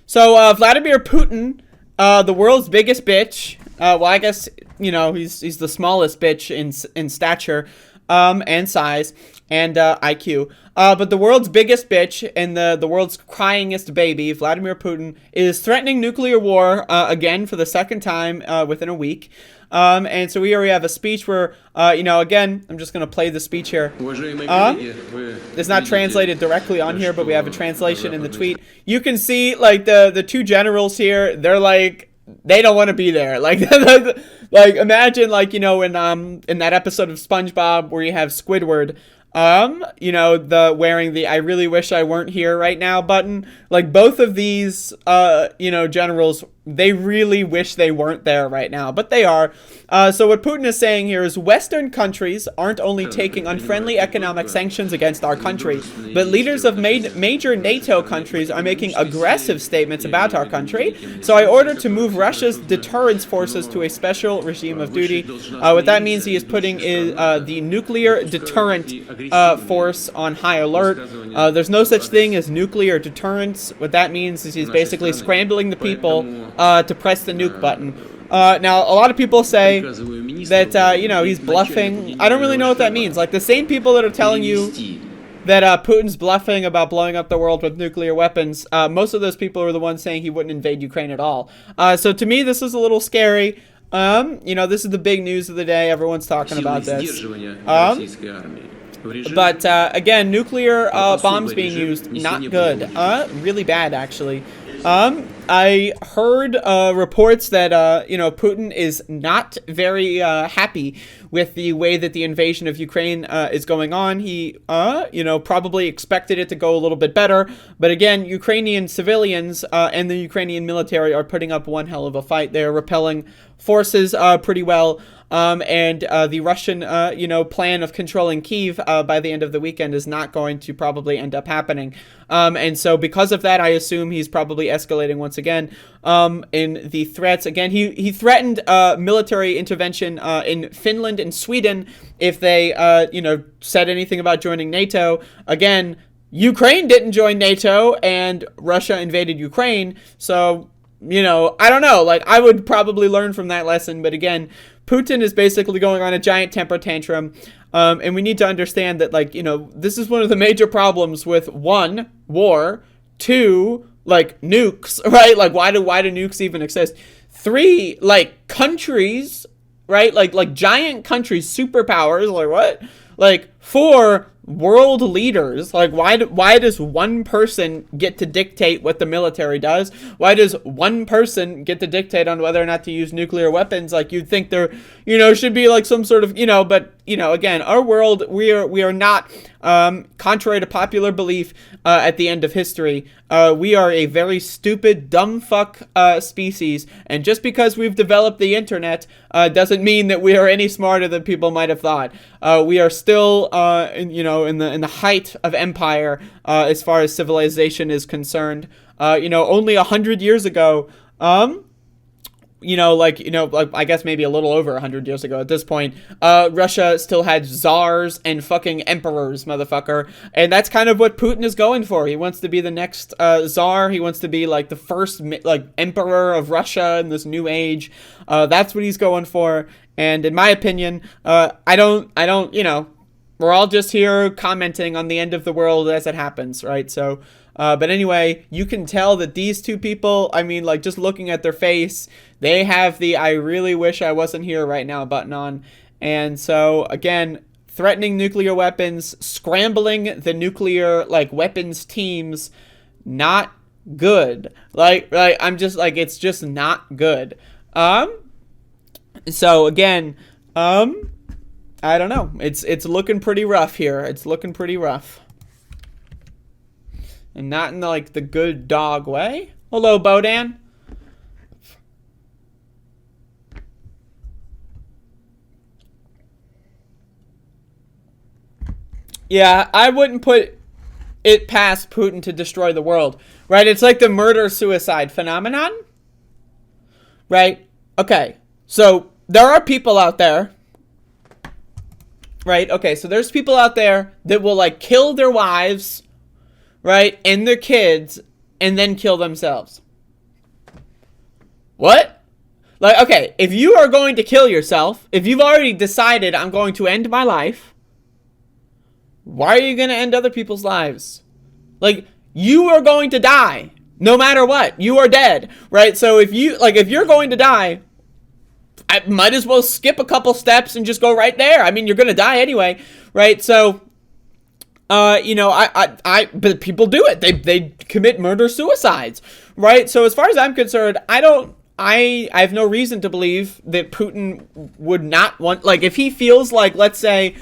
So Vladimir Putin, the world's biggest bitch. Well, I guess he's the smallest bitch in stature, and size and IQ. But the world's biggest bitch and the world's cryingest baby, Vladimir Putin, is threatening nuclear war again for the second time within a week. And so we already have a speech where, again, I'm just going to play the speech here. It's not translated directly on here, but we have a translation in the tweet. You can see, like, the two generals here, they're like, they don't want to be there. Like, like imagine, like, in that episode of SpongeBob where you have Squidward, the wearing the "I really wish I weren't here right now" button. Like, both of these, generals, they really wish they weren't there right now, but they are. So what Putin is saying here is Western countries aren't only taking unfriendly economic sanctions against our country, but leaders of major NATO countries are making aggressive statements about our country. So I ordered to move Russia's deterrence forces to a special regime of duty. What that means, he is putting the nuclear deterrent force on high alert. There's no such thing as nuclear deterrence. What that means is he's basically scrambling the people to press the nuke button. Now, a lot of people say that, he's bluffing. I don't really know what that means. Like, the same people that are telling you that Putin's bluffing about blowing up the world with nuclear weapons, most of those people are the ones saying he wouldn't invade Ukraine at all. So to me, this is a little scary. This is the big news of the day. Everyone's talking about this. But, again, nuclear bombs being used, not good. Really bad, actually. I heard reports that, Putin is not very happy with the way that the invasion of Ukraine is going on. He, probably expected it to go a little bit better. But again, Ukrainian civilians and the Ukrainian military are putting up one hell of a fight. They're repelling forces pretty well. And the Russian, plan of controlling Kyiv by the end of the weekend is not going to probably end up happening. And so because of that, I assume he's probably escalating once again in the threats. Again, he threatened military intervention in Finland and Sweden if they, said anything about joining NATO. Again, Ukraine didn't join NATO and Russia invaded Ukraine. So, I don't know. Like, I would probably learn from that lesson. But again, Putin is basically going on a giant temper tantrum. And we need to understand that, like, this is one of the major problems with, one, war, two, like, nukes, right? Like, why do nukes even exist? Three, like, countries, right? Like giant countries, superpowers, like what? Like, four, world leaders. Like, why does one person get to dictate what the military does? Why does one person get to dictate on whether or not to use nuclear weapons? Like, you'd think there, should be like some sort of, but, again, our world, we are not, contrary to popular belief, at the end of history, we are a very stupid, dumb fuck, species. And just because we've developed the internet, doesn't mean that we are any smarter than people might have thought. We are still, in the height of empire, as far as civilization is concerned. Only 100 years ago, I guess maybe a little over 100 years ago at this point, Russia still had czars and fucking emperors, motherfucker. And that's kind of what Putin is going for. He wants to be the next czar. He wants to be like the first emperor of Russia in this new age. That's what he's going for. And in my opinion, I don't, we're all just here commenting on the end of the world as it happens, right? So, but anyway, you can tell that these two people, just looking at their face, they have the "I really wish I wasn't here right now" button on. And so, again, threatening nuclear weapons, scrambling the nuclear, weapons teams, not good. I'm just, it's just not good. So, again, I don't know. It's looking pretty rough here. It's looking pretty rough. And not in the good dog way. Hello, Bodan. Yeah, I wouldn't put it past Putin to destroy the world. Right? It's like the murder-suicide phenomenon. Right? Okay. So, there are people out there. Right? Okay, so there's people out there that will, kill their wives, right, and their kids, and then kill themselves. What? Like, okay, if you are going to kill yourself, if you've already decided I'm going to end my life, why are you going to end other people's lives? Like, you are going to die. No matter what. You are dead. Right? So if you're going to die, I might as well skip a couple steps and just go right there. I mean, you're going to die anyway. Right? So, but people do it. They commit murder-suicides. Right? So as far as I'm concerned, I have no reason to believe that Putin would not want, like, if he feels like, let's say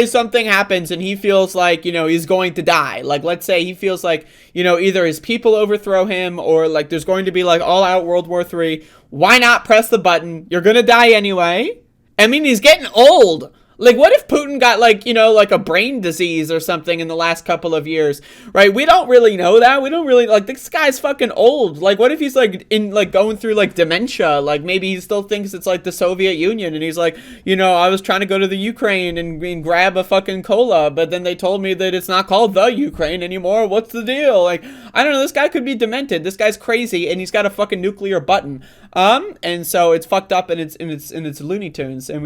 something happens and he feels like, he's going to die. Like, let's say he feels like, either his people overthrow him or, like, there's going to be, like, all-out World War III. Why not press the button? You're gonna die anyway. I mean, he's getting old. Like, what if Putin got, like, like a brain disease or something in the last couple of years, right? We don't really know that. We don't really, like, this guy's fucking old. Like, what if he's, like, going through, like, dementia? Like, maybe he still thinks it's, like, the Soviet Union, and he's like, I was trying to go to the Ukraine and grab a fucking cola, but then they told me that it's not called the Ukraine anymore. What's the deal? Like, I don't know. This guy could be demented. This guy's crazy, and he's got a fucking nuclear button. And so it's fucked up, and it's Looney Tunes, and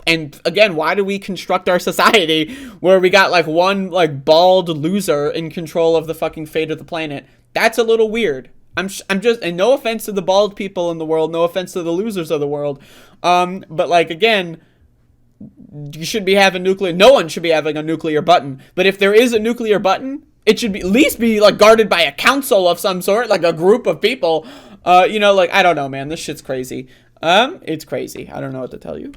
And again, why do we construct our society where we got, like, one, like, bald loser in control of the fucking fate of the planet? That's a little weird. I'm just, and no offense to the bald people in the world, no offense to the losers of the world, but, like, again, you should be having no one should be having a nuclear button. But if there is a nuclear button, it should be at least be, like, guarded by a council of some sort, like a group of people. Like, I don't know, man. This shit's crazy. It's crazy. I don't know what to tell you.